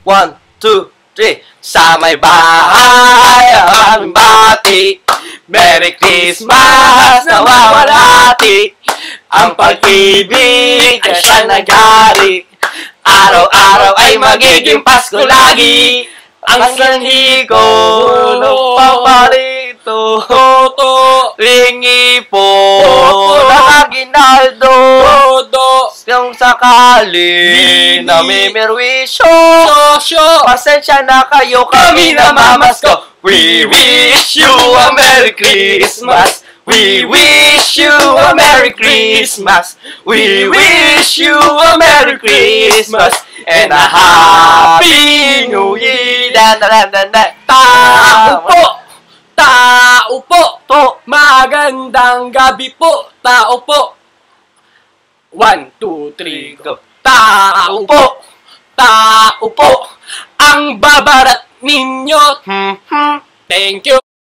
1, 2, 3. Sa may bahay ang bati, Merry Christmas, nawawalati. Ang pag-ibig ay siya naghari, araw-araw ay magiging Pasko lagi. Ang sanhi ko nagpaparito, lingi po na Aguinaldo. Kung sakali na may merwisyo, pasensya na kayo, kami na mamasko. We wish you a Merry Christmas. We wish you a Merry Christmas. We wish you a Merry Christmas and a Happy New Year. Tao po! Tao po! Magandang gabi po! Tao po! 1, 2, 3, go! Tao po! Tao po! Ang babarat ninyo! Thank you!